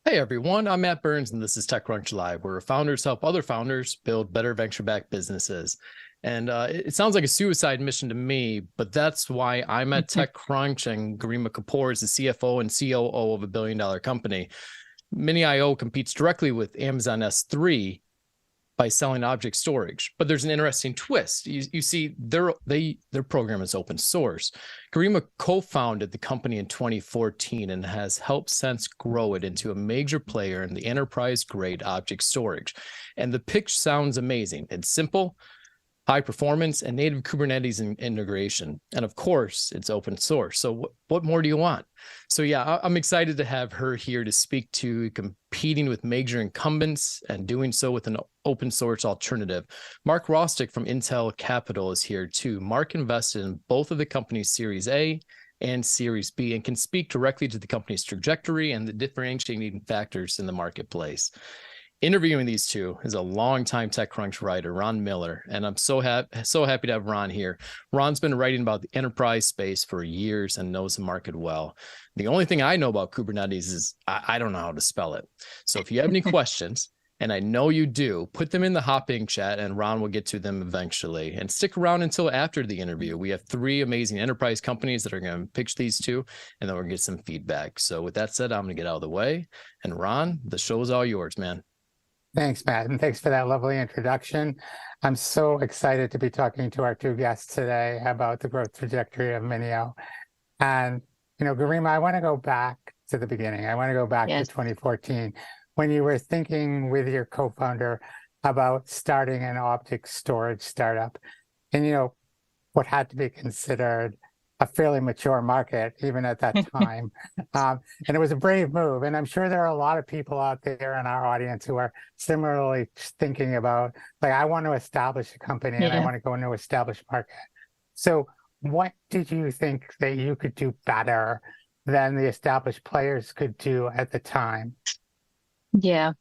Hey everyone, I'm Matt Burns and this is TechCrunch Live, where founders help other founders build better venture-backed businesses. And it sounds like a suicide mission to me, but that's why I'm at TechCrunch, and Garima Kapoor is the CFO and COO of a billion-dollar company. Minio competes directly with Amazon S3 by selling object storage. But there's an interesting twist. You see, their program is open source. Garima co-founded the company in 2014 and has helped since grow it into a major player in the enterprise-grade object storage. And the pitch sounds amazing. It's simple, high performance, and native Kubernetes integration. And of course, it's open source. So what more do you want? So yeah, I'm excited to have her here to speak to competing with major incumbents and doing so with an open source alternative. Mark Rostick from Intel Capital is here too. Mark invested in both of the company's Series A and Series B and can speak directly to the company's trajectory and the differentiating factors in the marketplace. Interviewing these two is a longtime TechCrunch writer, Ron Miller, and I'm so happy to have Ron here. Ron's been writing about the enterprise space for years and knows the market well. The only thing I know about Kubernetes is I don't know how to spell it. So if you have any questions, and I know you do, put them in the Hopping chat and Ron will get to them eventually. And stick around until after the interview. We have three amazing enterprise companies that are going to pitch these two, and then we'll get some feedback. So with that said, I'm going to get out of the way. And Ron, the show is all yours, man. Thanks, Matt, and thanks for that lovely introduction. I'm so excited to be talking to our two guests today about the growth trajectory of Minio. And, Garima, I want to go back to the beginning. I want to go back to 2014, when you were thinking with your co-founder about starting an object storage startup. And, what had to be considered a fairly mature market, even at that time. And it was a brave move. And I'm sure there are a lot of people out there in our audience who are similarly thinking about, like, I want to establish a company and I want to go into an established market. So what did you think that you could do better than the established players could do at the time? Yeah,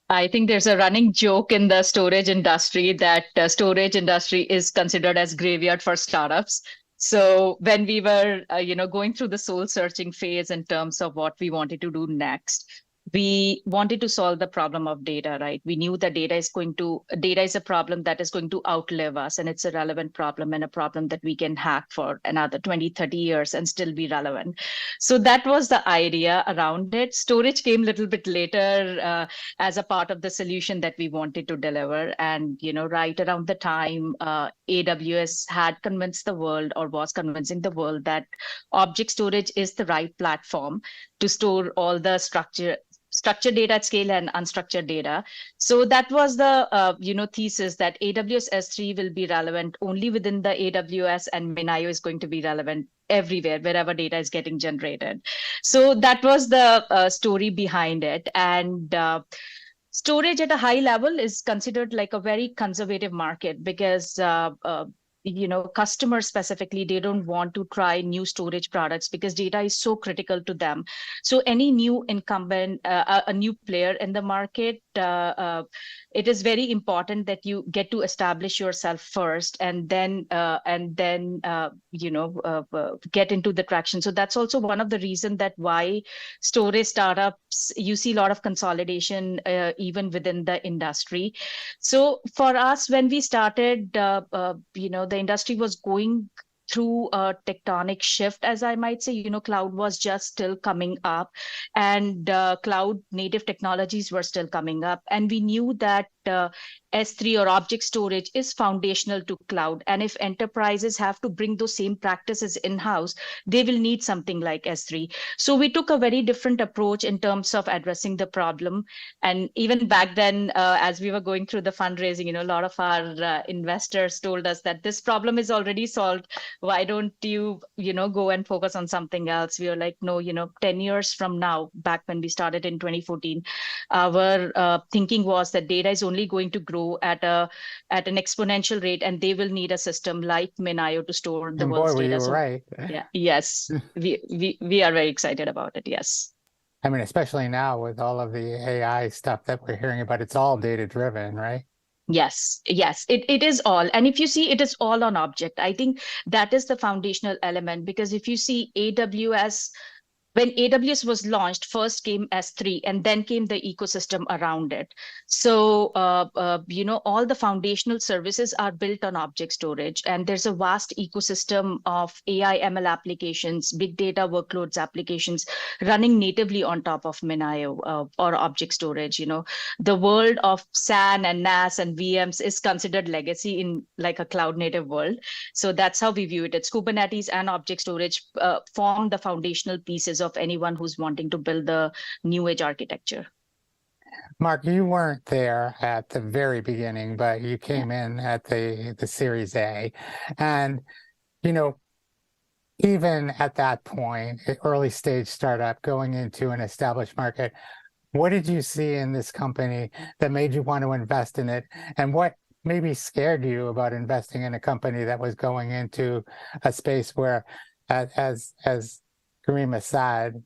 I think there's a running joke in the storage industry that storage industry is considered as graveyard for startups. So when we were, going through the soul searching phase in terms of what we wanted to do next, we wanted to solve the problem of data, right? We knew that data is a problem that is going to outlive us, and it's a relevant problem and a problem that we can hack for another 20, 30 years and still be relevant. So that was the idea around it. Storage came a little bit later as a part of the solution that we wanted to deliver. And, right around the time, AWS had convinced the world, or was convincing the world, that object storage is the right platform to store all the structured data at scale and unstructured data. So that was the thesis, that AWS S3 will be relevant only within the AWS, and Minio is going to be relevant everywhere, wherever data is getting generated. So that was the story behind it. And storage at a high level is considered like a very conservative market, because customers specifically, they don't want to try new storage products because data is so critical to them. So any new incumbent, a new player in the market, it is very important that you get to establish yourself first, and then get into the traction. So that's also one of the reasons that why storage startups, you see a lot of consolidation even within the industry. So for us, when we started, the industry was going through a tectonic shift, as I might say. Cloud was just still coming up, and cloud native technologies were still coming up. And we knew that S3 or object storage is foundational to cloud. And if enterprises have to bring those same practices in-house, they will need something like S3. So we took a very different approach in terms of addressing the problem. And even back then, as we were going through the fundraising, a lot of our investors told us that this problem is already solved. Why don't you, go and focus on something else? We were like, no, 10 years from now, back when we started in 2014, our thinking was that data is only going to grow at an exponential rate, and they will need a system like Minio to store the world's data. So, right. Yeah, yes, we are very excited about it. Yes. I mean, especially now with all of the AI stuff that we're hearing about, it's all data driven, right? Yes, it is all. And if you see, it is all on object. I think that is the foundational element, because if you see AWS when AWS was launched, first came S3 and then came the ecosystem around it. So, all the foundational services are built on object storage, and there's a vast ecosystem of AI ML applications, big data workloads applications running natively on top of Minio or object storage. The world of SAN and NAS and VMs is considered legacy in like a cloud native world. So that's how we view it. It's Kubernetes and object storage form the foundational pieces of anyone who's wanting to build the new age architecture. Mark, you weren't there at the very beginning, but you came in at the Series A. And, even at that point, early stage startup going into an established market, what did you see in this company that made you want to invest in it? And what maybe scared you about investing in a company that was going into a space where, as Garima said,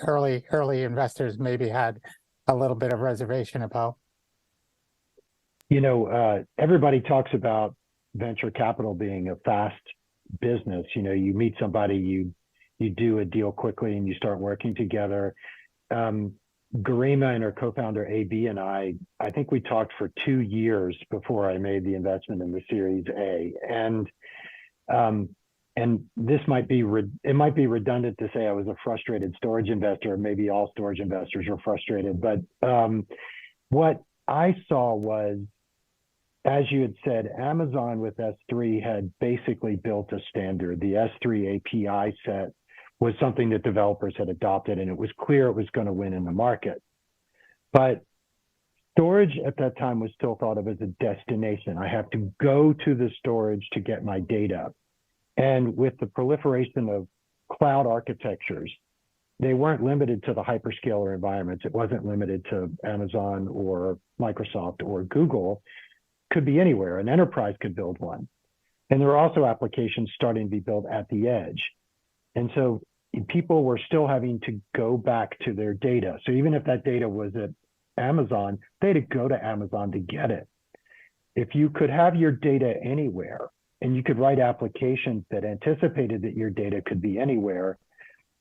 early investors maybe had a little bit of reservation about? Everybody talks about venture capital being a fast business. You meet somebody, you do a deal quickly and you start working together. Garima and her co-founder AB and I think we talked for 2 years before I made the investment in the Series A. And this might be redundant to say I was a frustrated storage investor. Maybe all storage investors are frustrated, but what I saw was, as you had said, Amazon with S3 had basically built a standard. The S3 API set was something that developers had adopted, and it was clear it was going to win in the market. But storage at that time was still thought of as a destination. I have to go to the storage to get my data. And with the proliferation of cloud architectures, they weren't limited to the hyperscaler environments. It wasn't limited to Amazon or Microsoft or Google. It could be anywhere. An enterprise could build one. And there were also applications starting to be built at the edge. And so people were still having to go back to their data. So even if that data was at Amazon, they had to go to Amazon to get it. If you could have your data anywhere, and you could write applications that anticipated that your data could be anywhere,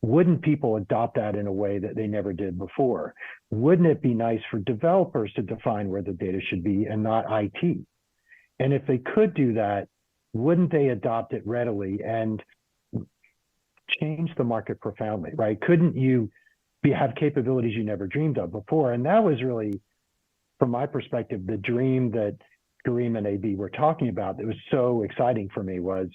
wouldn't people adopt that in a way that they never did before? Wouldn't it be nice for developers to define where the data should be and not IT? And if they could do that, wouldn't they adopt it readily and change the market profoundly, right? Couldn't you have capabilities you never dreamed of before? And that was really, from my perspective, the dream that Garima and AB were talking about that was so exciting for me was,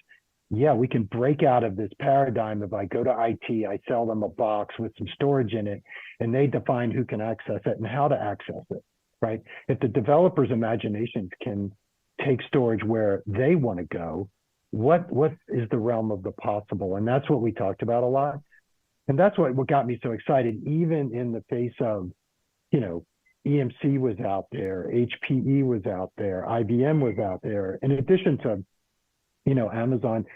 yeah, we can break out of this paradigm of I go to IT, I sell them a box with some storage in it, and they define who can access it and how to access it, right? If the developer's imaginations can take storage where they want to go, what is the realm of the possible? And that's what we talked about a lot. And that's what got me so excited, even in the face of, EMC was out there, HPE was out there, IBM was out there. In addition to, Amazon,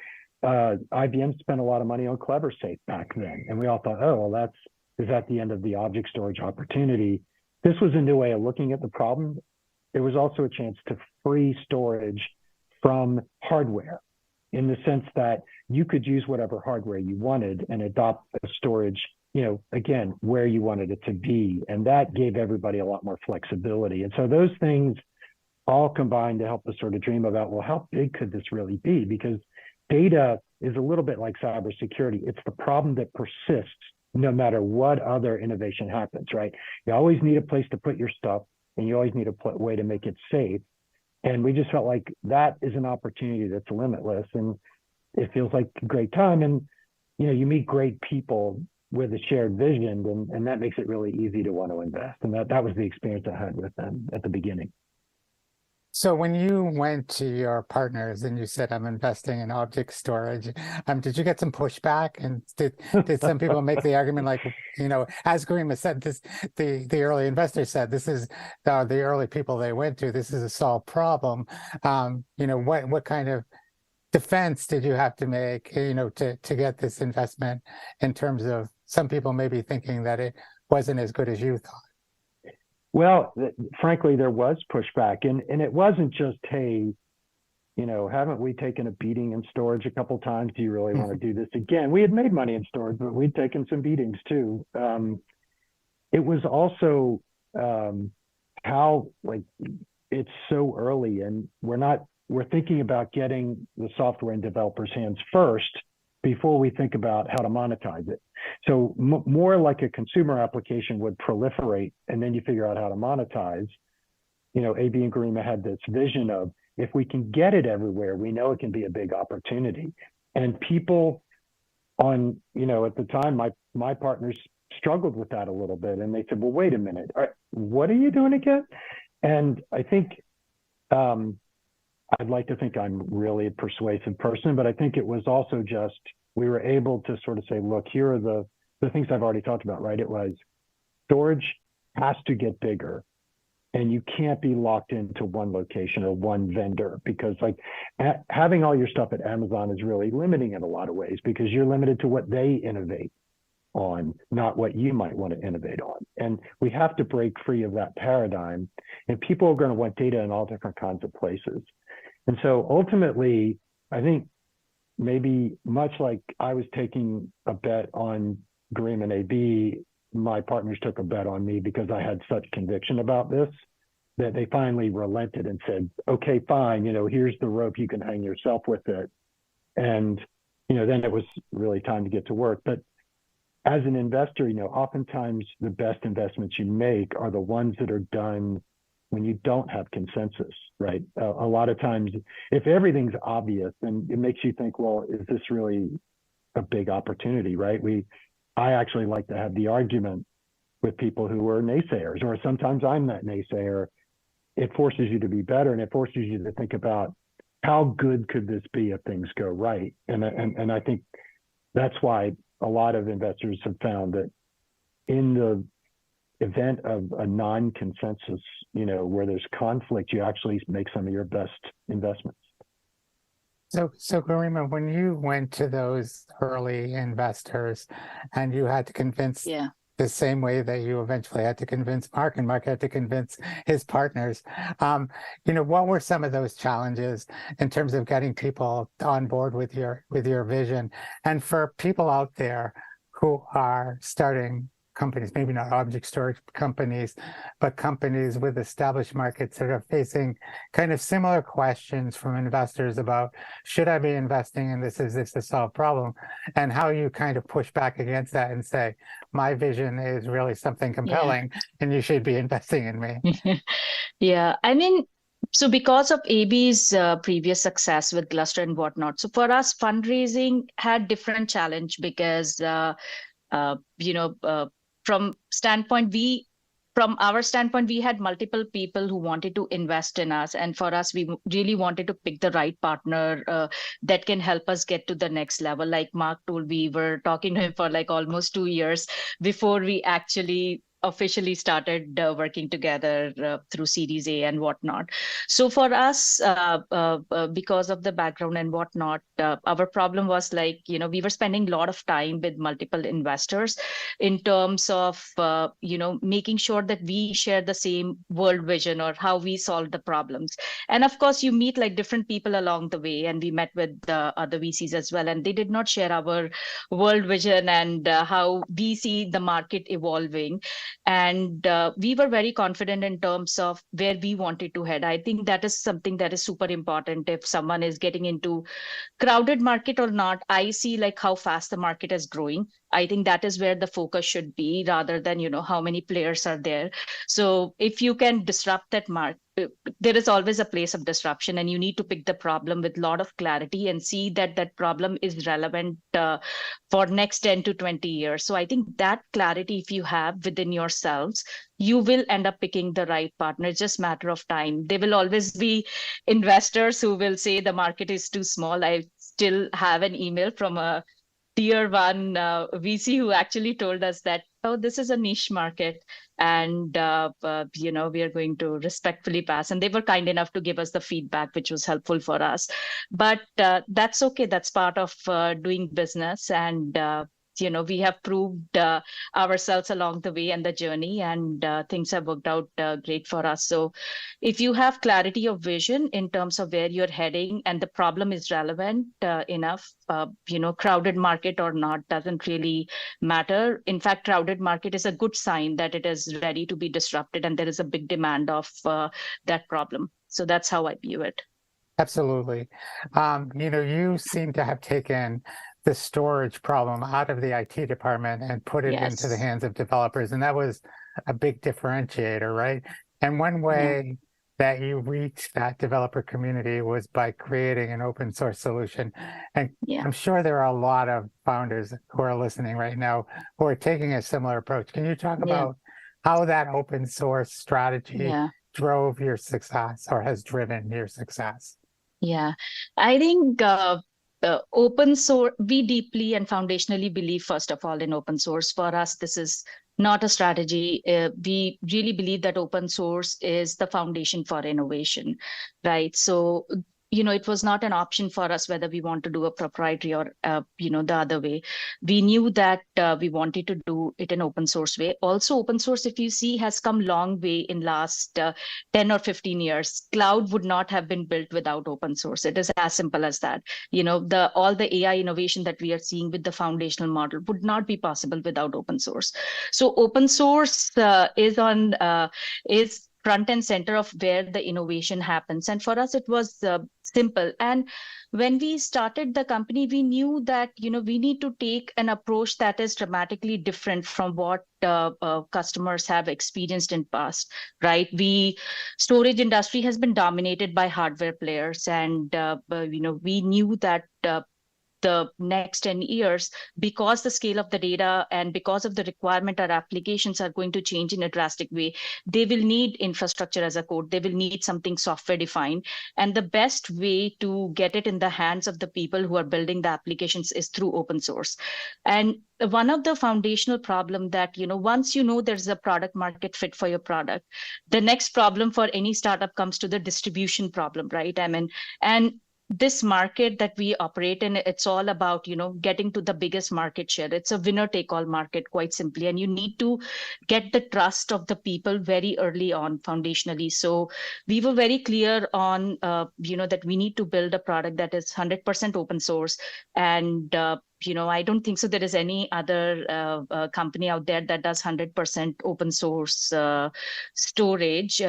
IBM spent a lot of money on CleverSafe back then. And we all thought, oh, well, is that the end of the object storage opportunity? This was a new way of looking at the problem. It was also a chance to free storage from hardware, in the sense that you could use whatever hardware you wanted and adopt a storage, again, where you wanted it to be. And that gave everybody a lot more flexibility. And so those things all combined to help us sort of dream about, well, how big could this really be? Because data is a little bit like cybersecurity. It's the problem that persists no matter what other innovation happens, right? You always need a place to put your stuff, and you always need a way to make it safe. And we just felt like that is an opportunity that's limitless, and it feels like a great time. And, you meet great people with a shared vision, and that makes it really easy to want to invest. And that was the experience I had with them at the beginning. So when you went to your partners and you said, I'm investing in object storage, did you get some pushback? And did some people make the argument like, as Garima said, the early investors said, this is the early people they went to, this is a solved problem. What kind of defense did you have to make, to get this investment, in terms of some people maybe thinking that it wasn't as good as you thought? Well, frankly, there was pushback, and it wasn't just, hey, haven't we taken a beating in storage a couple times? Do you really want to do this again? We had made money in storage, but we'd taken some beatings too. It was also how it's so early, and we're thinking about getting the software in developers' hands first before we think about how to monetize it. So more like a consumer application would proliferate, and then you figure out how to monetize. AB and Garima had this vision of, if we can get it everywhere, we know it can be a big opportunity. And people at the time, my partners struggled with that a little bit. And they said, well, wait a minute, what are you doing again? And I think, I'd like to think I'm really a persuasive person, but I think it was also just, we were able to sort of say, look, here are the things I've already talked about, right? It was storage has to get bigger, and you can't be locked into one location or one vendor, because having all your stuff at Amazon is really limiting in a lot of ways, because you're limited to what they innovate on, not what you might want to innovate on. And we have to break free of that paradigm, and people are going to want data in all different kinds of places. And so ultimately, I think maybe much like I was taking a bet on Garima and AB, my partners took a bet on me because I had such conviction about this, that they finally relented and said, okay, fine, here's the rope, you can hang yourself with it. And, then it was really time to get to work. But as an investor, oftentimes the best investments you make are the ones that are done when you don't have consensus, right? A lot of times, if everything's obvious, then it makes you think, well, is this really a big opportunity, right? I actually like to have the argument with people who are naysayers, or sometimes I'm that naysayer. It forces you to be better, and it forces you to think about, how good could this be if things go right? And I think that's why a lot of investors have found that in the event of a non-consensus, where there's conflict, you actually make some of your best investments. So Garima, when you went to those early investors and you had to convince the same way that you eventually had to convince Mark, and Mark had to convince his partners, what were some of those challenges in terms of getting people on board with your vision? And for people out there who are starting companies, maybe not object storage companies, but companies with established markets that are facing kind of similar questions from investors about, should I be investing in this? Is this a solved problem? And how you kind of push back against that and say, my vision is really something compelling, and you should be investing in me. Yeah, I mean, so because of AB's previous success with Gluster and whatnot, so for us, fundraising had different challenge because, from our standpoint, we had multiple people who wanted to invest in us. And for us, we really wanted to pick the right partner that can help us get to the next level. Like Mark told, we were talking to him for almost 2 years before we actually officially started working together through Series A and whatnot. So for us, because of the background and whatnot, our problem was we were spending a lot of time with multiple investors in terms of, making sure that we share the same world vision or how we solve the problems. And of course, you meet different people along the way, and we met with other VCs as well, and they did not share our world vision and how we see the market evolving. And we were very confident in terms of where we wanted to head. I think that is something that is super important. If someone is getting into crowded market or not, I see how fast the market is growing. I think that is where the focus should be, rather than, how many players are there. So if you can disrupt that market, there is always a place of disruption, and you need to pick the problem with a lot of clarity and see that that problem is relevant for next 10 to 20 years. So I think that clarity, if you have within yourselves, you will end up picking the right partner. It's just a matter of time. There will always be investors who will say the market is too small. I still have an email from a tier one VC who actually told us that, oh, this is a niche market, and we are going to respectfully pass. And they were kind enough to give us the feedback, which was helpful for us. But that's okay. That's part of doing business. And we have proved ourselves along the way and the journey, and things have worked out great for us. So if you have clarity of vision in terms of where you're heading and the problem is relevant enough, crowded market or not doesn't really matter. In fact, crowded market is a good sign that it is ready to be disrupted and there is a big demand of that problem. So that's how I view it. Absolutely. You seem to have taken the storage problem out of the IT department and put it into the hands of developers. And that was a big differentiator, right? And one way that you reached that developer community was by creating an open source solution. And I'm sure there are a lot of founders who are listening right now who are taking a similar approach. Can you talk about how that open source strategy drove your success or has driven your success? Yeah, I think open source, we deeply and foundationally believe, first of all, in open source. For us, this is not a strategy. We really believe that open source is the foundation for innovation, right? So, it was not an option for us whether we want to do a proprietary or, the other way. We knew that we wanted to do it in open source way. Also, open source, if you see, has come long way in last 10 or 15 years. Cloud would not have been built without open source. It is as simple as that. All the AI innovation that we are seeing with the foundational model would not be possible without open source. So open source is front and center of where the innovation happens. And for us, it was simple. And when we started the company, we knew that, we need to take an approach that is dramatically different from what customers have experienced in past, right? Storage industry has been dominated by hardware players. And, we knew that the next 10 years, because the scale of the data and because of the requirement, our applications are going to change in a drastic way. They will need infrastructure as a code. They will need something software defined. And the best way to get it in the hands of the people who are building the applications is through open source. And one of the foundational problem that, once there's a product market fit for your product, the next problem for any startup comes to the distribution problem, right? And this market that we operate in, it's all about, getting to the biggest market share. It's a winner take all market, quite simply. And you need to get the trust of the people very early on foundationally. So we were very clear on, that we need to build a product that is 100% open source. And, I don't think so there is any other company out there that does 100% open source storage.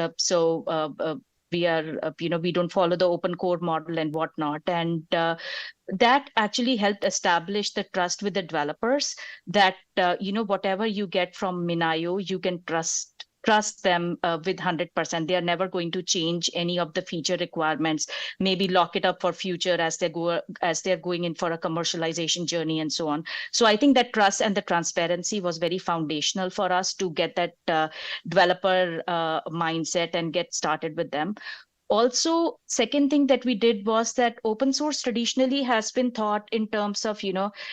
We are, we don't follow the open core model and whatnot. And that actually helped establish the trust with the developers that, whatever you get from Minio, you can trust them with 100%. They are never going to change any of the feature requirements, maybe lock it up for future as they're going in for a commercialization journey and so on. So I think that trust and the transparency was very foundational for us to get that developer mindset and get started with them. Also, second thing that we did was that open source traditionally has been thought in terms of,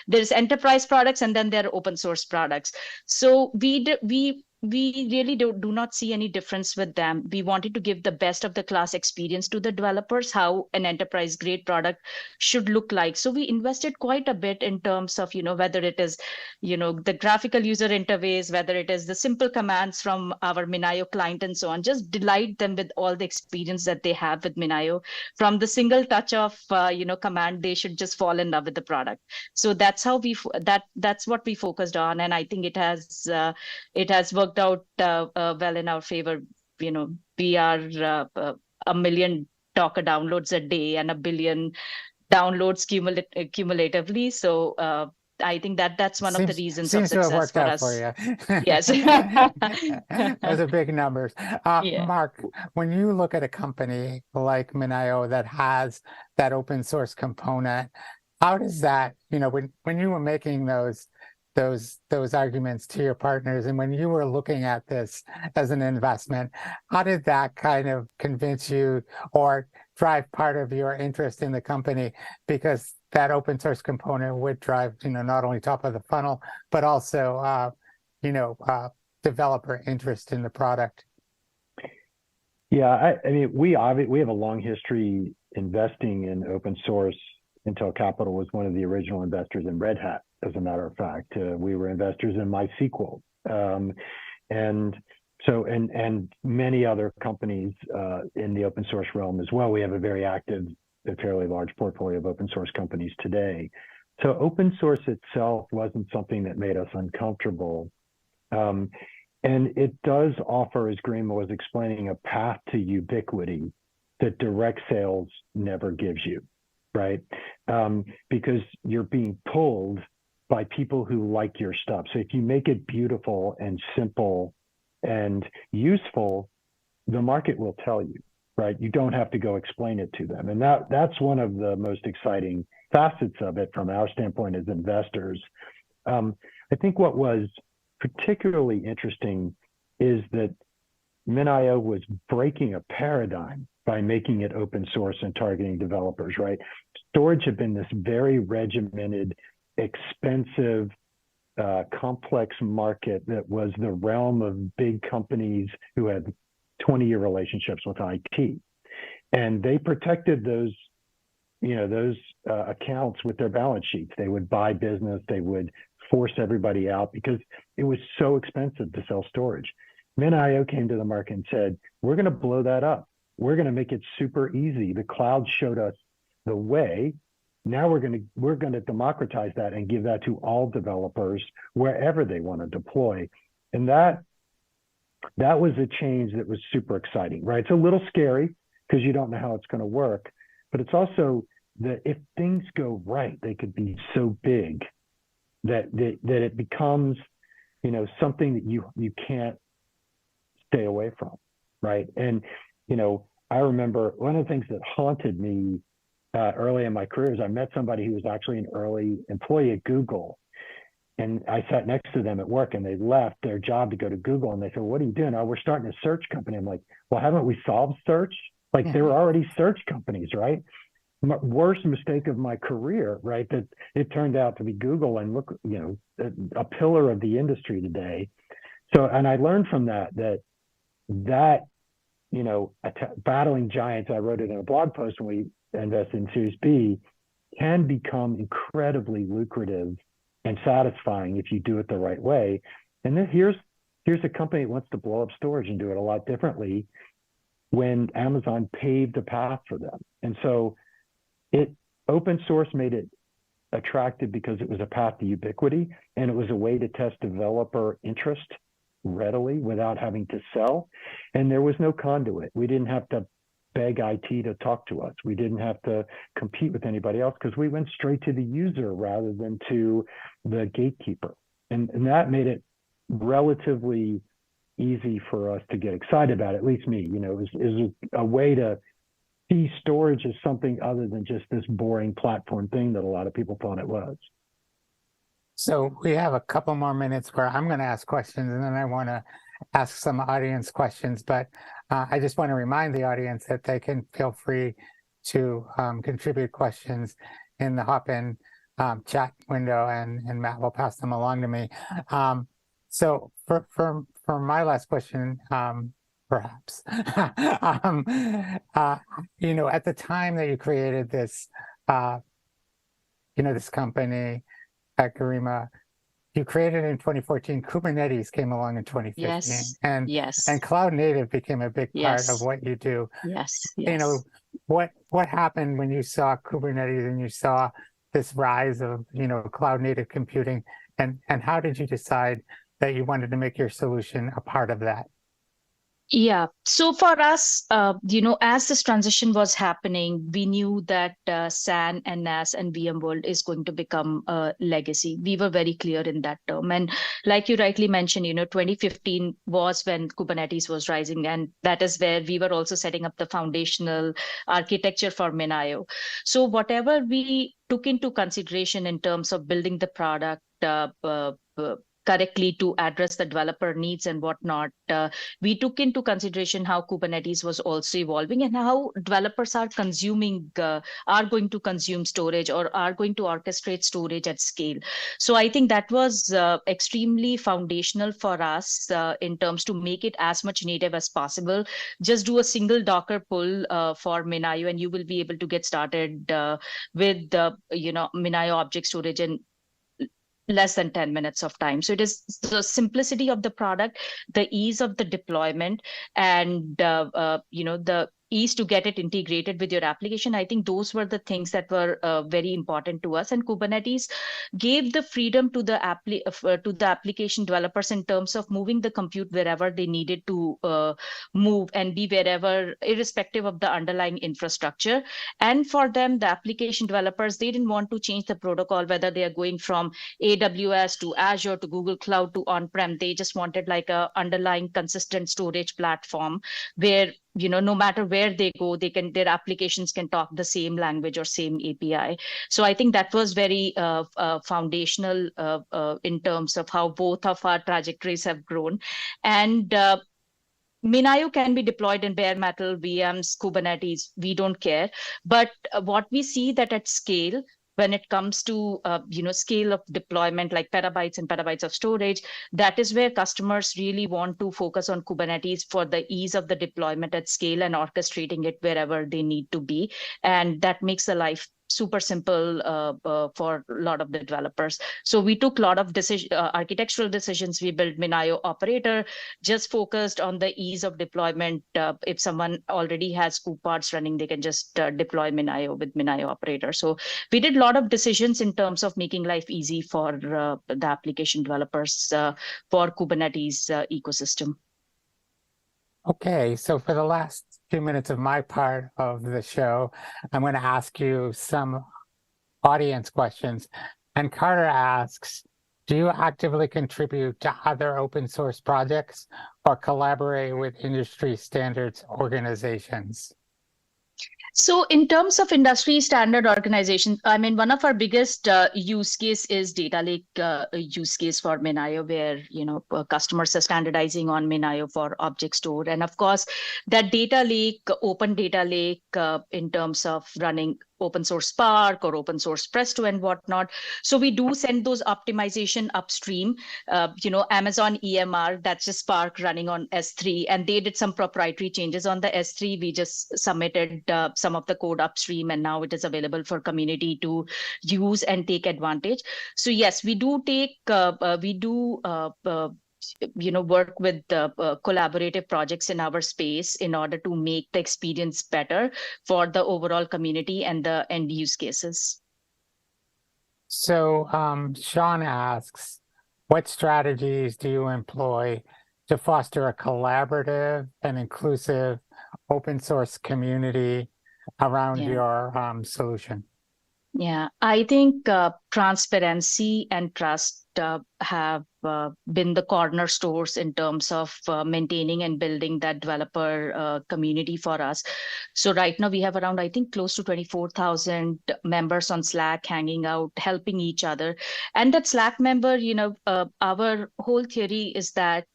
there's enterprise products and then there are open source products. So we really do not see any difference with them. We wanted to give the best of the class experience to the developers, how an enterprise grade product should look like. So we invested quite a bit in terms of, whether it is, the graphical user interface, whether it is the simple commands from our Minio client and so on, just delight them with all the experience that they have with Minio. From the single touch of, command, they should just fall in love with the product. So that's how that's what we focused on. And I think it has worked out well in our favor. We are 1 million Docker downloads a day and 1 billion downloads cumulatively. So I think that's one of the reasons of success for us. For you. Yes. Those are big numbers. Mark, when you look at a company like Minio that has that open source component, how does that, when you were making those arguments to your partners, and when you were looking at this as an investment, how did that kind of convince you or drive part of your interest in the company? Because that open source component would drive, not only top of the funnel, but also, developer interest in the product. Yeah, I mean, we have a long history investing in open source. Intel Capital was one of the original investors in Red Hat. as a matter of fact. We were investors in MySQL. And so, and many other companies in the open source realm as well. We have a very active, a fairly large portfolio of open source companies today. So open source itself wasn't something that made us uncomfortable. And it does offer, as Garima was explaining, a path to ubiquity that direct sales never gives you, right? Because you're being pulled by people who like your stuff. So if you make it beautiful and simple and useful, the market will tell you, right? You don't have to go explain it to them. And that's one of the most exciting facets of it from our standpoint as investors. I think what was particularly interesting is that Minio was breaking a paradigm by making it open source and targeting developers, right? Storage had been this very regimented, expensive, complex market that was the realm of big companies who had 20-year relationships with IT. And they protected those, those accounts with their balance sheets. They would buy business, they would force everybody out because it was so expensive to sell storage. Minio came to the market and said, we're going to blow that up. We're going to make it super easy. The cloud showed us the way. Now we're going to democratize that and give that to all developers wherever they want to deploy. And that was a change that was super exciting, right? It's a little scary because you don't know how it's going to work, but it's also that if things go right, they could be so big that it becomes, something that you can't stay away from, right? And, I remember one of the things that haunted me early in my career is I met somebody who was actually an early employee at Google. And I sat next to them at work and they left their job to go to Google. And they said, what are you doing? Oh, we're starting a search company. I'm like, well, haven't we solved search? Like there were already search companies, right? Worst mistake of my career, right? That it turned out to be Google and look, a pillar of the industry today. So, and I learned from that, battling giants, I wrote it in a blog post when we invested in Series B, can become incredibly lucrative and satisfying if you do it the right way. And then here's a company that wants to blow up storage and do it a lot differently when Amazon paved a path for them. And so open source made it attractive because it was a path to ubiquity and it was a way to test developer interest readily without having to sell. And there was no conduit. We didn't have to beg IT to talk to us. We didn't have to compete with anybody else because we went straight to the user rather than to the gatekeeper. And that made it relatively easy for us to get excited about it, at least me. It was a way to see storage as something other than just this boring platform thing that a lot of people thought it was. So we have a couple more minutes where I'm going to ask questions and then I want to ask some audience questions, but I just want to remind the audience that they can feel free to contribute questions in the hop-in chat window and Matt will pass them along to me. So for my last question, perhaps, at the time that you created this, this company, Garima, you created in 2014. Kubernetes came along in 2015, and cloud native became a big part of what you do. Yes. What happened when you saw Kubernetes and you saw this rise of cloud native computing, and how did you decide that you wanted to make your solution a part of that? Yeah. So for us, as this transition was happening, we knew that SAN and NAS and VMworld is going to become a legacy. We were very clear in that term. And like you rightly mentioned, 2015 was when Kubernetes was rising. And that is where we were also setting up the foundational architecture for Minio. So whatever we took into consideration in terms of building the product, correctly to address the developer needs and whatnot. We took into consideration how Kubernetes was also evolving and how developers are going to consume storage or are going to orchestrate storage at scale. So I think that was extremely foundational for us in terms to make it as much native as possible. Just do a single Docker pull for Minio and you will be able to get started with Minio object storage and less than 10 minutes of time. So it is the simplicity of the product, the ease of the deployment, and the ease to get it integrated with your application. I think those were the things that were very important to us. And Kubernetes gave the freedom to the application developers in terms of moving the compute wherever they needed to move and be wherever, irrespective of the underlying infrastructure. And for them, the application developers, they didn't want to change the protocol, whether they are going from AWS to Azure to Google Cloud to on-prem. They just wanted like a underlying consistent storage platform where, no matter where they go, their applications can talk the same language or same API. So I think that was very foundational in terms of how both of our trajectories have grown. And Minio can be deployed in bare metal, VMs, Kubernetes, we don't care. But what we see that at scale, when it comes to scale of deployment, like petabytes and petabytes of storage, that is where customers really want to focus on Kubernetes for the ease of the deployment at scale and orchestrating it wherever they need to be. And that makes the life super simple for a lot of the developers. So we took a lot of architectural decisions. We built Minio operator, just focused on the ease of deployment. If someone already has kubeparts running, they can just deploy Minio with Minio operator. So we did a lot of decisions in terms of making life easy for the application developers for Kubernetes ecosystem. Okay, so for the last few minutes of my part of the show, I'm going to ask you some audience questions. And Carter asks, do you actively contribute to other open source projects or collaborate with industry standards organizations? So in terms of industry standard organizations, I mean, one of our biggest use case is data lake use case for Minio, where, customers are standardizing on Minio for object store. And of course, that data lake, open data lake in terms of running open source Spark or open source Presto and whatnot. So we do send those optimization upstream. Amazon EMR, that's just Spark running on S3, and they did some proprietary changes on the S3. We just submitted some of the code upstream, and now it is available for community to use and take advantage. So yes, we do take, work with collaborative projects in our space in order to make the experience better for the overall community and the end use cases. So Sean asks, what strategies do you employ to foster a collaborative and inclusive open source community around your solution? Yeah, I think transparency and trust have been the cornerstones in terms of maintaining and building that developer community for us. So right now we have around, I think, close to 24,000 members on Slack hanging out, helping each other. And that Slack member, our whole theory is that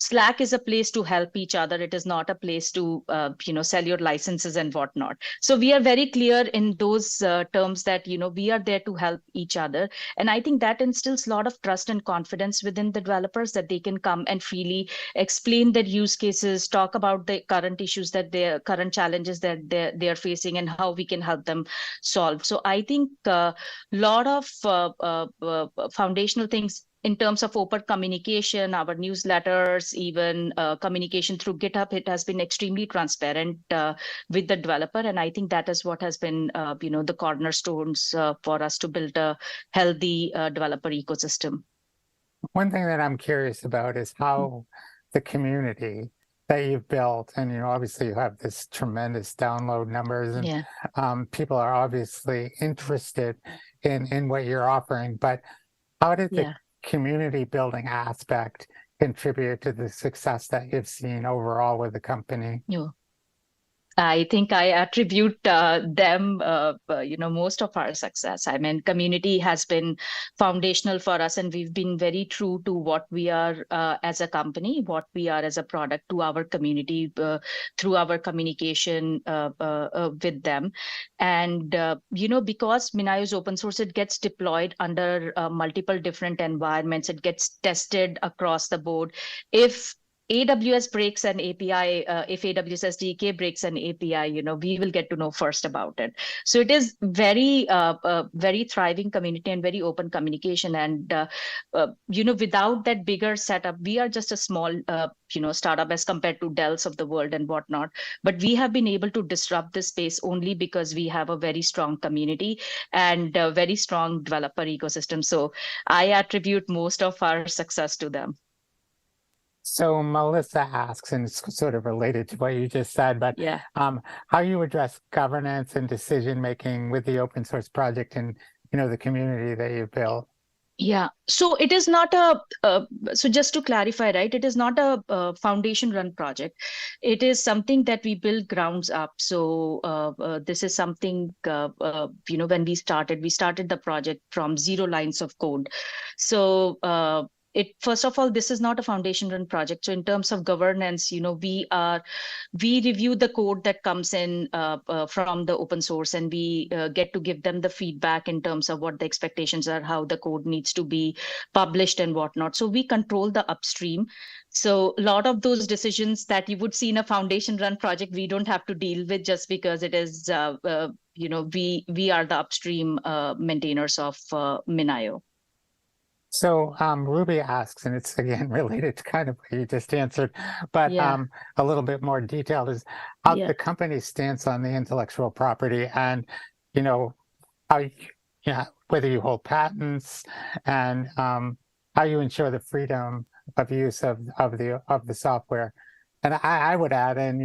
Slack is a place to help each other. It is not a place to, sell your licenses and whatnot. So we are very clear in those terms that, we are there to help each other. And I think that instills a lot of trust and confidence within the developers that they can come and freely explain their use cases, talk about the current issues current challenges that they are facing and how we can help them solve. So I think a lot of foundational things in terms of open communication, our newsletters, even communication through GitHub, it has been extremely transparent with the developer. And I think that is what has been, the cornerstones for us to build a healthy developer ecosystem. One thing that I'm curious about is how the community that you've built, and obviously you have this tremendous download numbers, and people are obviously interested in what you're offering, but how did the community building aspect contribute to the success that you've seen overall with the company? I think I attribute them, most of our success. I mean, community has been foundational for us, and we've been very true to what we are as a company, what we are as a product to our community through our communication with them. And, because Minio is open source, it gets deployed under multiple different environments. It gets tested across the board. If AWS breaks an API, if AWS SDK breaks an API, we will get to know first about it. So it is very, very thriving community and very open communication. And, without that bigger setup, we are just a small, startup as compared to Dells of the world and whatnot. But we have been able to disrupt this space only because we have a very strong community and a very strong developer ecosystem. So I attribute most of our success to them. So Melissa asks, and it's sort of related to what you just said, but yeah, how you address governance and decision making with the open source project and the community that you built. Yeah, so it is not so just to clarify, right, it is not a foundation run project. It is something that we build grounds up. So this is something, when we started the project from 0 lines of code. So first of all, this is not a foundation run project. So in terms of governance, we review the code that comes in from the open source, and we get to give them the feedback in terms of what the expectations are, how the code needs to be published and whatnot. So we control the upstream. So a lot of those decisions that you would see in a foundation run project, we don't have to deal with just because it is, we are the upstream maintainers of Minio. So Ruby asks, and it's again related to kind of what you just answered, but Yeah. A little bit more detailed, is how Yeah. the company's stance on the intellectual property, and how whether you hold patents, and how you ensure the freedom of use of the software. And I would add in,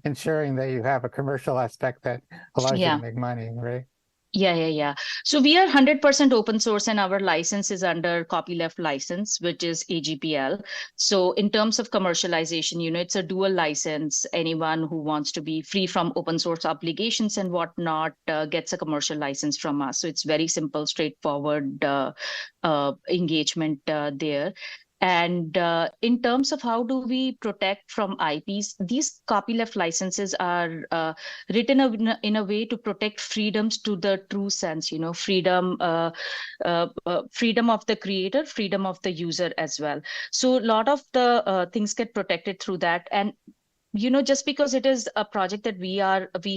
ensuring that you have a commercial aspect that allows you to make money, right? Yeah. So we are 100% open source, and our license is under copyleft license, which is AGPL. So in terms of commercialization, it's a dual license. Anyone who wants to be free from open source obligations and whatnot gets a commercial license from us. So it's very simple, straightforward engagement there. And in terms of how do we protect from IPs, these copyleft licenses are written in a way to protect freedoms to the true sense, freedom, freedom of the creator, freedom of the user as well. So a lot of the things get protected through that. And just because it is a project that we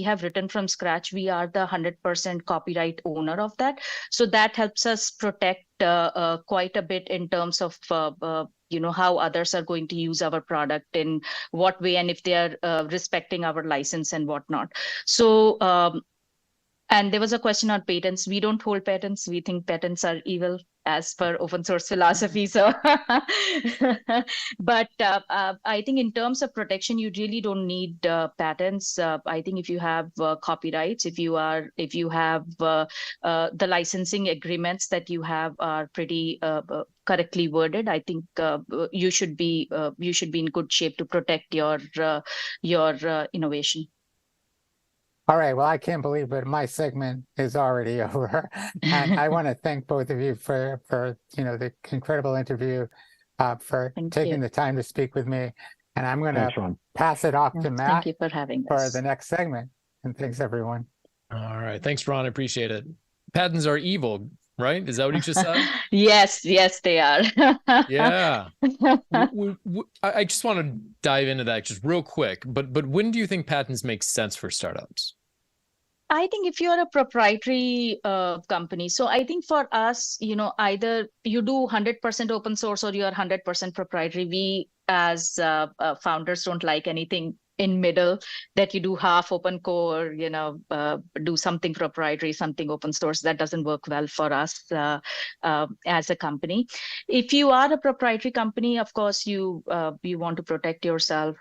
have written from scratch, we are the 100% copyright owner of that. So that helps us protect quite a bit in terms of how others are going to use our product, in what way, and if they are respecting our license and whatnot. So and there was a question on patents. We don't hold patents. We think patents are evil, as per open source philosophy. So, but I think in terms of protection, you really don't need patents. I think if you have copyrights, if you have the licensing agreements that you have are pretty correctly worded, I think you should be in good shape to protect your innovation. All right. Well, I can't believe it. My segment is already over. And I want to thank both of you for the incredible interview, for taking the time to speak with me. And I'm going to pass it off to Matt. Thank you for having us. For the next segment. And thanks, everyone. All right. Thanks, Ron. I appreciate it. Patents are evil, right? Is that what you just said? Yes, they are. Yeah. I just want to dive into that just real quick. But when do you think patents make sense for startups? I think if you're a proprietary company, so I think for us, either you do 100% open source or you're 100% proprietary. We as founders don't like anything in middle, that you do half open core, do something proprietary, something open source. That doesn't work well for us as a company. If you are a proprietary company, of course, you want to protect yourself.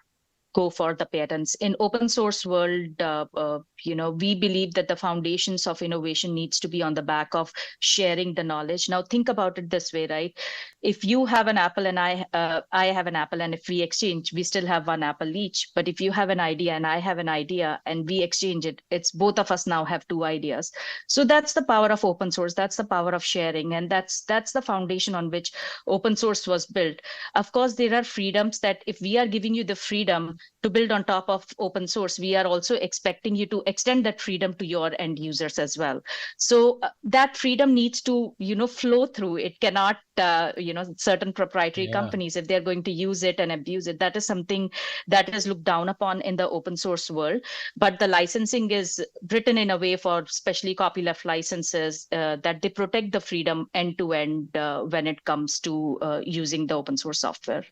Go for the patents. In open source world, we believe that the foundations of innovation needs to be on the back of sharing the knowledge. Now think about it this way, right? If you have an apple and I have an apple, and if we exchange, we still have one apple each. But if you have an idea and I have an idea and we exchange it, it's both of us now have 2 ideas. So that's the power of open source. That's the power of sharing. And that's the foundation on which open source was built. Of course, there are freedoms that if we are giving you the freedom, to build on top of open source, we are also expecting you to extend that freedom to your end users as well. So that freedom needs to, flow through. It cannot, certain proprietary companies, if they're going to use it and abuse it, that is something that is looked down upon in the open source world. But the licensing is written in a way for especially copyleft licenses that they protect the freedom end to end when it comes to using the open source software.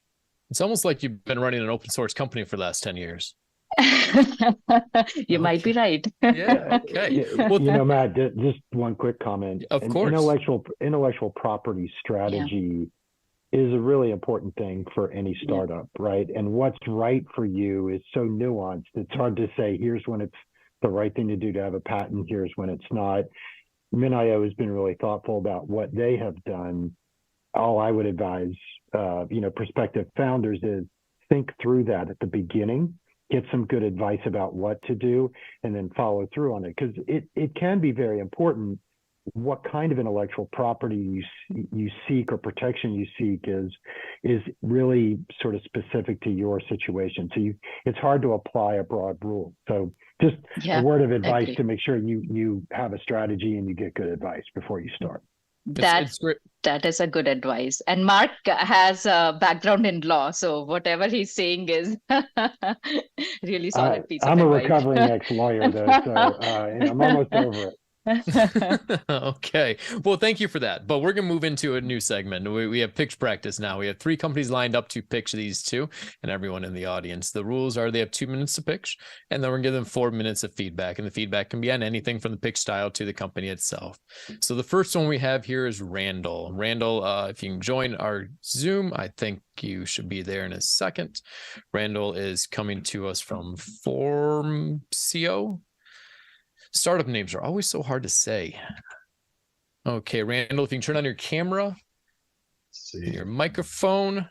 It's almost like you've been running an open source company for the last 10 years. You might be right. Yeah. Okay. Well, Matt, just one quick comment. Of course. Intellectual property strategy is a really important thing for any startup, right? And what's right for you is so nuanced. It's hard to say, here's when it's the right thing to do to have a patent, here's when it's not. Minio has been really thoughtful about what they have done. All I would advise, prospective founders is think through that at the beginning, get some good advice about what to do, and then follow through on it. Because it can be very important what kind of intellectual property you seek or protection you seek is really sort of specific to your situation. So it's hard to apply a broad rule. So just a word of advice to make sure you have a strategy and you get good advice before you start. That is a good advice. And Mark has a background in law, so whatever he's saying is really solid piece of advice. I'm a recovering ex-lawyer, though, so I'm almost over it. Okay. Well, thank you for that. But we're going to move into a new segment. We have pitch practice now. We have 3 companies lined up to pitch these 2 and everyone in the audience. The rules are they have 2 minutes to pitch, and then we're going to give them 4 minutes of feedback. And the feedback can be on anything from the pitch style to the company itself. So the first one we have here is Randall. Randall, if you can join our Zoom, I think you should be there in a second. Randall is coming to us from Formsio. Startup names are always so hard to say. Okay, Randall, if you can turn on your camera, your microphone.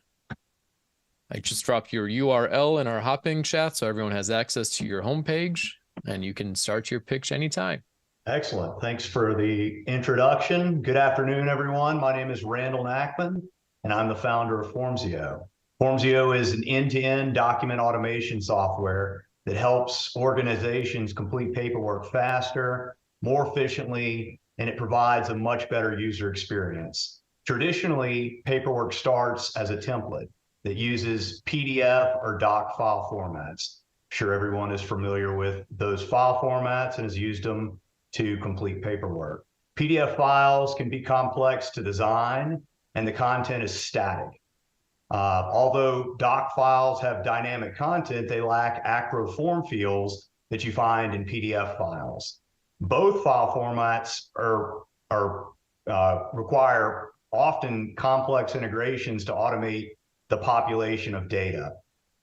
I just dropped your URL in our hopping chat so everyone has access to your homepage, and you can start your pitch anytime. Excellent. Thanks for the introduction. Good afternoon, everyone. My name is Randall Nachman, and I'm the founder of Formsio. Formsio is an end-to-end document automation software that helps organizations complete paperwork faster, more efficiently, and it provides a much better user experience. Traditionally, paperwork starts as a template that uses PDF or doc file formats. I'm sure everyone is familiar with those file formats and has used them to complete paperwork. PDF files can be complex to design, and the content is static. Although doc files have dynamic content, they lack acro form fields that you find in PDF files. Both file formats require often complex integrations to automate the population of data.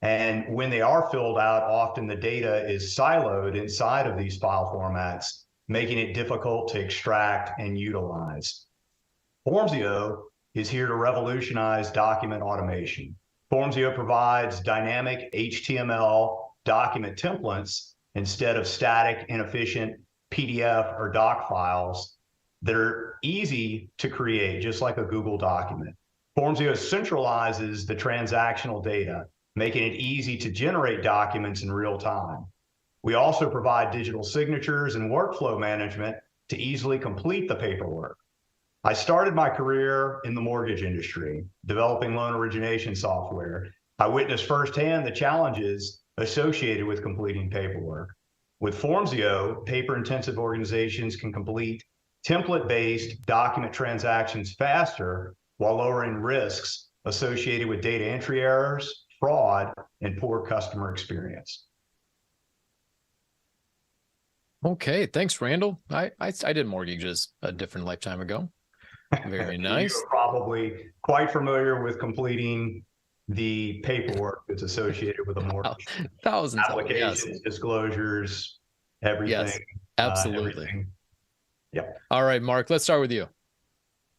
And when they are filled out, often the data is siloed inside of these file formats, making it difficult to extract and utilize. Formsio is here to revolutionize document automation. Formsio provides dynamic HTML document templates instead of static, inefficient PDF or doc files that are easy to create, just like a Google document. Formsio centralizes the transactional data, making it easy to generate documents in real time. We also provide digital signatures and workflow management to easily complete the paperwork. I started my career in the mortgage industry, developing loan origination software. I witnessed firsthand the challenges associated with completing paperwork. With Formsio, paper-intensive organizations can complete template-based document transactions faster while lowering risks associated with data entry errors, fraud, and poor customer experience. Okay, thanks, Randall. I did mortgages a different lifetime ago. Very nice. You're probably quite familiar with completing the paperwork that's associated with a mortgage. Thousands applications, of them, yes. Disclosures, everything. Yes, absolutely. Everything. Yep. All right, Mark, let's start with you.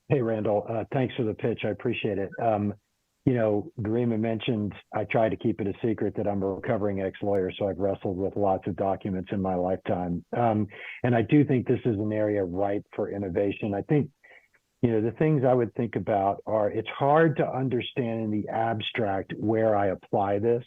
Hey, Randall, thanks for the pitch. I appreciate it. Garima mentioned I try to keep it a secret that I'm a recovering ex-lawyer, so I've wrestled with lots of documents in my lifetime. And I do think this is an area ripe for innovation. I think the things I would think about are it's hard to understand in the abstract where I apply this.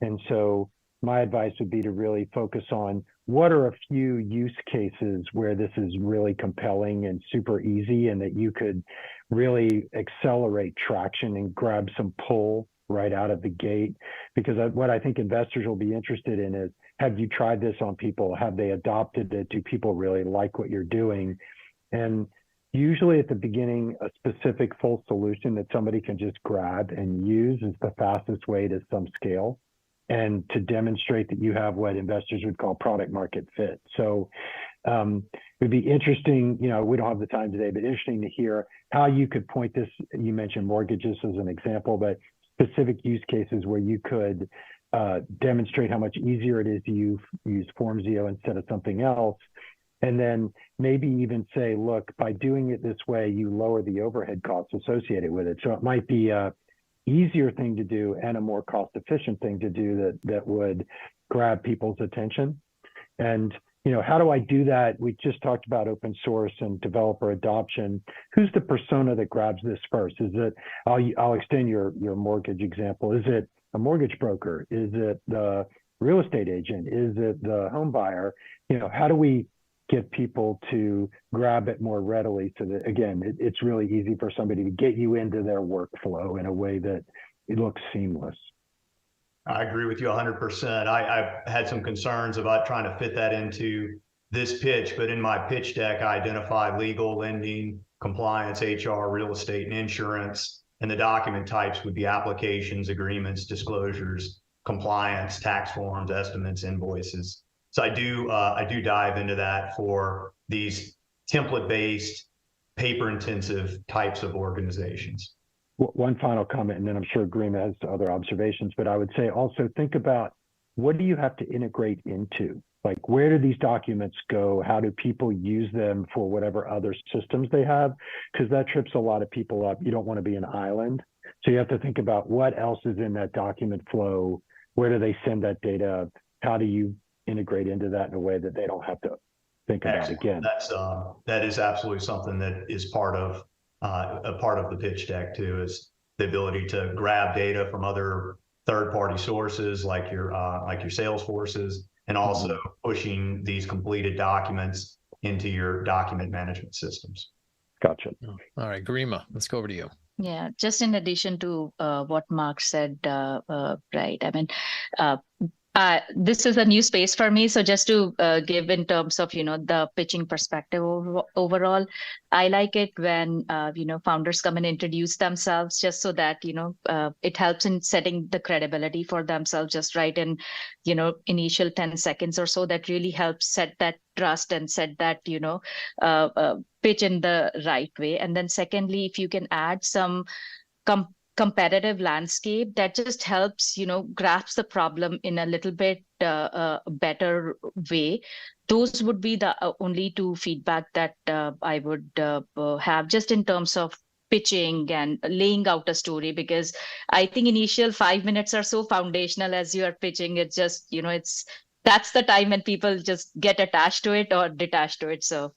And so my advice would be to really focus on what are a few use cases where this is really compelling and super easy, and that you could really accelerate traction and grab some pull right out of the gate. Because what I think investors will be interested in is, have you tried this on people? Have they adopted it? Do people really like what you're doing? And usually at the beginning, a specific full solution that somebody can just grab and use is the fastest way to some scale, and to demonstrate that you have what investors would call product market fit. So it would be interesting, we don't have the time today, but interesting to hear how you could point this. You mentioned mortgages as an example, but specific use cases where you could demonstrate how much easier it is to use Formsio instead of something else. And then maybe even say, look, by doing it this way, you lower the overhead costs associated with it. So it might be a easier thing to do and a more cost-efficient thing to do that would grab people's attention. And how do I do that? We just talked about open source and developer adoption. Who's the persona that grabs this first? Is it, I'll extend your mortgage example. Is it a mortgage broker? Is it the real estate agent? Is it the home buyer? How do we get people to grab it more readily so that, again, it's really easy for somebody to get you into their workflow in a way that it looks seamless? I agree with you 100%. I've had some concerns about trying to fit that into this pitch, but in my pitch deck, I identify legal, lending, compliance, HR, real estate, and insurance. And the document types would be applications, agreements, disclosures, compliance, tax forms, estimates, invoices. So I do dive into that for these template-based, paper-intensive types of organizations. One final comment, and then I'm sure Garima has other observations, but I would say also think about, what do you have to integrate into? Like, where do these documents go? How do people use them for whatever other systems they have? Because that trips a lot of people up. You don't want to be an island. So you have to think about what else is in that document flow. Where do they send that data? How do you integrate into that in a way that they don't have to think about again? That is absolutely something that is part of a part of the pitch deck too, is the ability to grab data from other third-party sources like your Salesforces, and also pushing these completed documents into your document management systems. Gotcha. All right, Garima, let's go over to you. Yeah, just in addition to what Mark said, right? I mean, this is a new space for me. So just to give in terms of, the pitching perspective overall, I like it when, founders come and introduce themselves, just so that, it helps in setting the credibility for themselves just right in, initial 10 seconds or so. That really helps set that trust and set that, pitch in the right way. And then secondly, if you can add some competitive landscape, that just helps, grasp the problem in a little bit better way. Those would be the only two feedback that I would have, just in terms of pitching and laying out a story, because I think initial 5 minutes or so foundational as you are pitching. It's just, that's the time when people just get attached to it or detached to it. So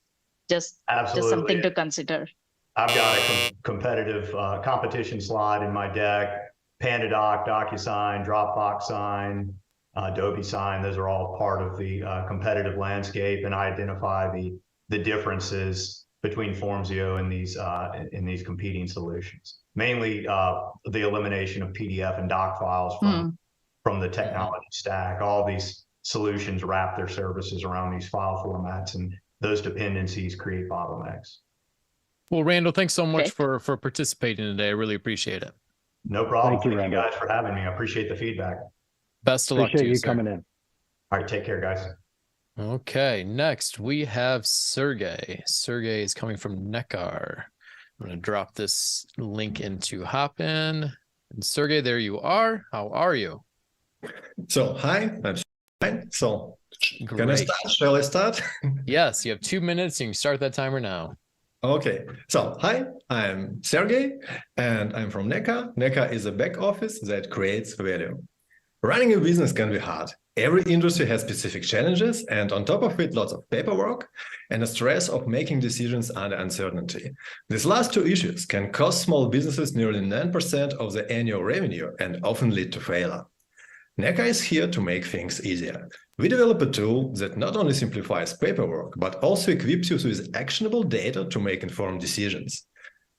just something to consider. I've got a competitive competition slide in my deck: PandaDoc, DocuSign, Dropbox Sign, Adobe Sign. Those are all part of the competitive landscape, and I identify the differences between Formsio and these competing solutions. Mainly the elimination of PDF and doc files from the technology stack. All these solutions wrap their services around these file formats, and those dependencies create bottlenecks. Well, Randall, thanks so much for participating today. I really appreciate it. No problem. Thank you, guys, for having me. I appreciate the feedback. Best of luck to you, Appreciate you coming in. All right, take care, guys. Okay, next we have Sergey. Sergey is coming from Neka. I'm going to drop this link into Hopin. And Sergey, there you are. How are you? So, hi, I'm fine. So, Great. can I start? Shall I start? Yes, you have 2 minutes. You can start that timer now. Okay, so hi, I'm Sergey, and I'm from Neka. Neka is a back office that creates value. Running a business can be hard. Every industry has specific challenges, and on top of it, lots of paperwork and the stress of making decisions under uncertainty. These last two issues can cost small businesses nearly 9% of the annual revenue and often lead to failure. Neka is here to make things easier. We develop a tool that not only simplifies paperwork, but also equips you with actionable data to make informed decisions.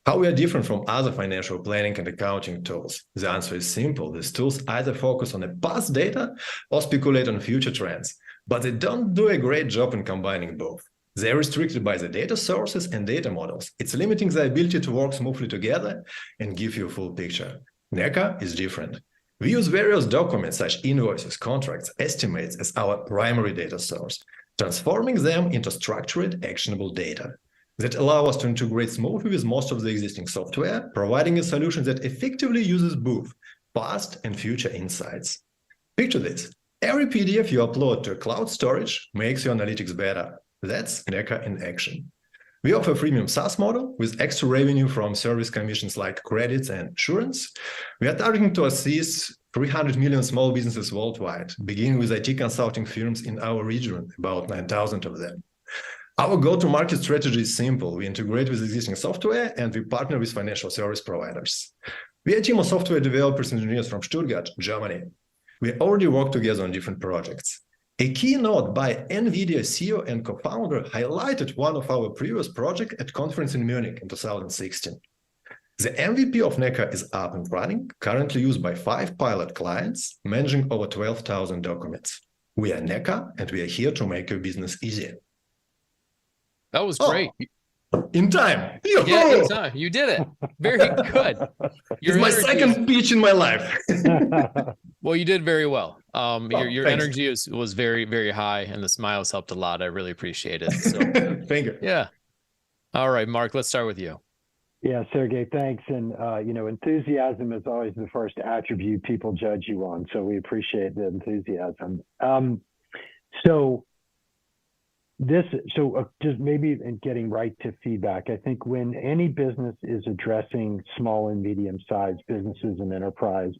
How we are different from other financial planning and accounting tools? The answer is simple. These tools either focus on the past data or speculate on future trends, but they don't do a great job in combining both. They're restricted by the data sources and data models. It's limiting the ability to work smoothly together and give you a full picture. Neka is different. We use various documents such as invoices, contracts, estimates as our primary data source, transforming them into structured, actionable data that allow us to integrate smoothly with most of the existing software, providing a solution that effectively uses both past and future insights. Picture this. Every PDF you upload to a cloud storage makes your analytics better. That's Neka in action. We offer a freemium SaaS model with extra revenue from service commissions like credits and insurance. We are targeting to assist 300 million small businesses worldwide, beginning with IT consulting firms in our region, about 9,000 of them. Our go-to-market strategy is simple. We integrate with existing software and we partner with financial service providers. We are a team of software developers and engineers from Stuttgart, Germany. We already work together on different projects. A keynote by NVIDIA CEO and co-founder highlighted one of our previous projects at conference in Munich in 2016. The MVP of Neka is up and running, currently used by 5 pilot clients, managing over 12,000 documents. We are Neka, and we are here to make your business easier. That was great. In time. Yeah, in time. You did it. Very good. It's my second speech in my life. Well, you did very well. Your thanks. energy was very, very high, and the smiles helped a lot. I really appreciate it. So, thank you. Yeah. All right, Mark, let's start with you. Yeah, Sergey, thanks. And, enthusiasm is always the first attribute people judge you on. So we appreciate the enthusiasm. Just maybe in getting right to feedback, I think when any business is addressing small and medium-sized businesses and enterprise,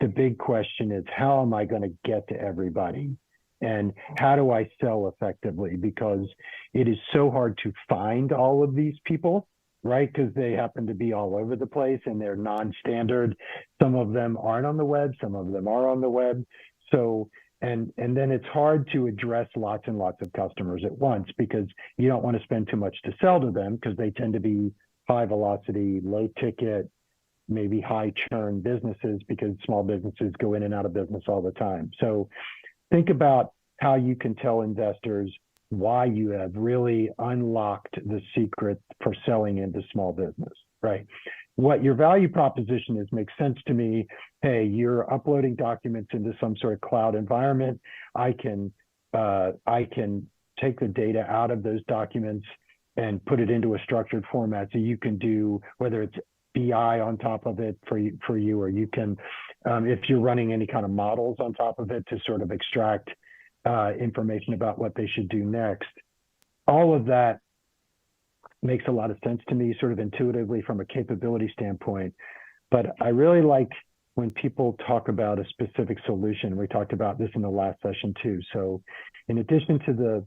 the big question is, how am I going to get to everybody? And how do I sell effectively? Because it is so hard to find all of these people, right? Because they happen to be all over the place and they're non-standard. Some of them aren't on the web, some of them are on the web. So, and then it's hard to address lots and lots of customers at once because you don't want to spend too much to sell to them because they tend to be high velocity, low ticket, maybe high churn businesses because small businesses go in and out of business all the time. So think about how you can tell investors why you have really unlocked the secret for selling into small business, right? What your value proposition is makes sense to me. Hey, you're uploading documents into some sort of cloud environment. I can take the data out of those documents and put it into a structured format so you can do, whether it's BI on top of it for you, or you can, if you're running any kind of models on top of it to sort of extract information about what they should do next. All of that makes a lot of sense to me, sort of intuitively from a capability standpoint. But I really like when people talk about a specific solution. We talked about this in the last session too. So in addition to the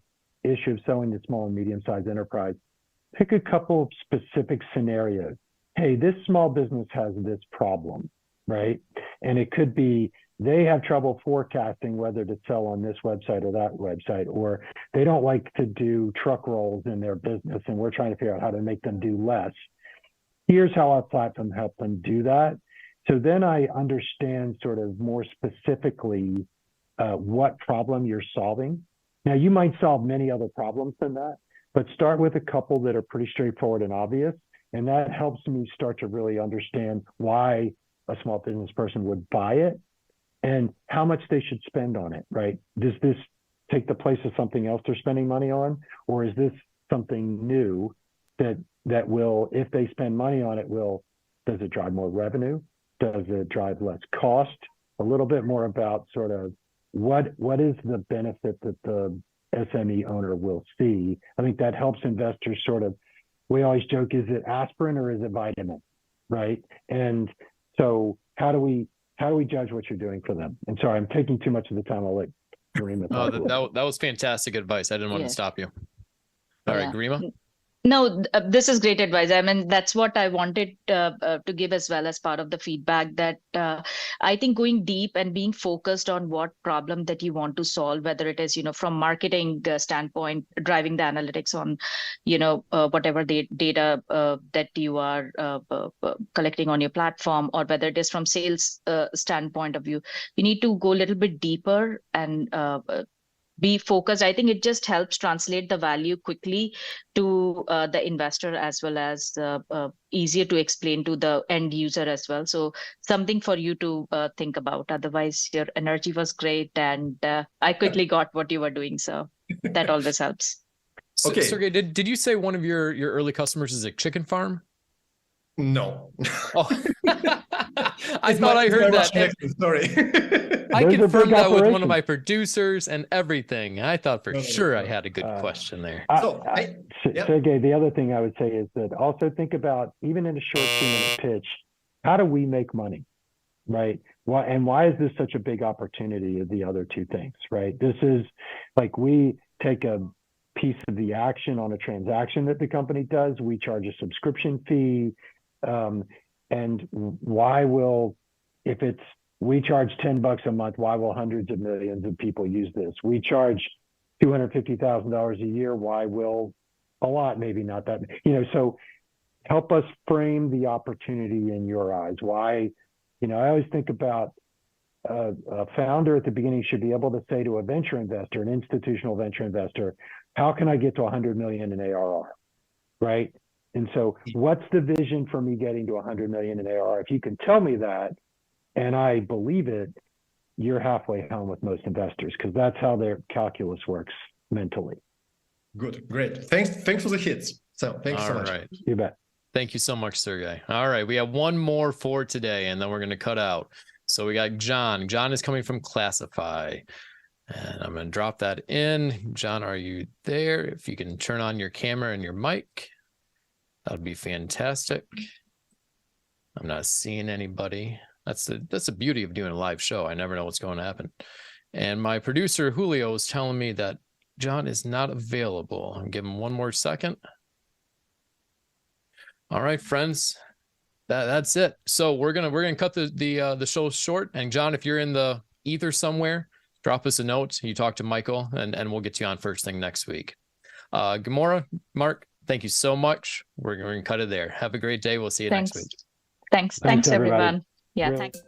issue of selling to small and medium-sized enterprise, pick a couple of specific scenarios. Hey, this small business has this problem, right? And it could be they have trouble forecasting whether to sell on this website or that website, or they don't like to do truck rolls in their business and we're trying to figure out how to make them do less. Here's how our platform helps them do that. So then I understand sort of more specifically what problem you're solving. Now you might solve many other problems than that, but start with a couple that are pretty straightforward and obvious. And that helps me start to really understand why a small business person would buy it and how much they should spend on it, right? Does this take the place of something else they're spending money on? Or is this something new that will, if they spend money on it, does it drive more revenue? Does it drive less cost? A little bit more about sort of what is the benefit that the SME owner will see? I think that helps investors sort of, we always joke, is it aspirin or is it vitamin, right? And so how do we judge what you're doing for them? And sorry, I'm taking too much of the time. I'll let Garima talk. That was fantastic advice. I didn't want to stop you. All right, Garima. No, this is great advice. I mean, that's what I wanted to give as well as part of the feedback, that I think going deep and being focused on what problem that you want to solve, whether it is, from marketing standpoint, driving the analytics on, whatever the data that you are collecting on your platform, or whether it is from sales standpoint of view, you need to go a little bit deeper and be focused. I think it just helps translate the value quickly to the investor, as well as easier to explain to the end user as well. So something for you to think about. Otherwise, your energy was great, and I quickly got what you were doing. So that always helps. Okay. Sergey, did you say one of your early customers is a chicken farm? No. Oh, I thought I heard that. Sorry. I There's a confirmed big that with one of operation. my producers and everything. I thought for No. sure I had a good question there. Yeah. Sergey, the other thing I would say is that also think about, even in a short 2-minute pitch, how do we make money, right? Why is this such a big opportunity of the other two things, right? This is like, we take a piece of the action on a transaction that the company does. We charge a subscription fee. And why will, if it's, we charge $10 a month, why will hundreds of millions of people use this? We charge $250,000 a year. Why will a lot, maybe not that, so help us frame the opportunity in your eyes. Why, I always think about a founder at the beginning should be able to say to a venture investor, an institutional venture investor, how can I get to 100 million in ARR, right? And so what's the vision for me getting to 100 million in ARR? If you can tell me that, and I believe it, you're halfway home with most investors, because that's how their calculus works mentally. Good, great. Thanks for the hits. So thank you so much. All right. You bet. Thank you so much, Sergey. All right, we have one more for today, and then we're going to cut out. So we got John. John is coming from Classify, and I'm going to drop that in. John, are you there? If you can turn on your camera and your mic, that would be fantastic. I'm not seeing anybody. That's the beauty of doing a live show. I never know what's going to happen. And my producer, Julio, is telling me that John is not available. I'll give him one more second. All right, friends, that's it. So we're gonna cut the show short. And John, if you're in the ether somewhere, drop us a note. You talk to Michael, and we'll get you on first thing next week. Gamora, Mark, thank you so much. We're gonna cut it there. Have a great day. We'll see you next week. Thanks, everybody. everyone. Yeah, Really. thanks.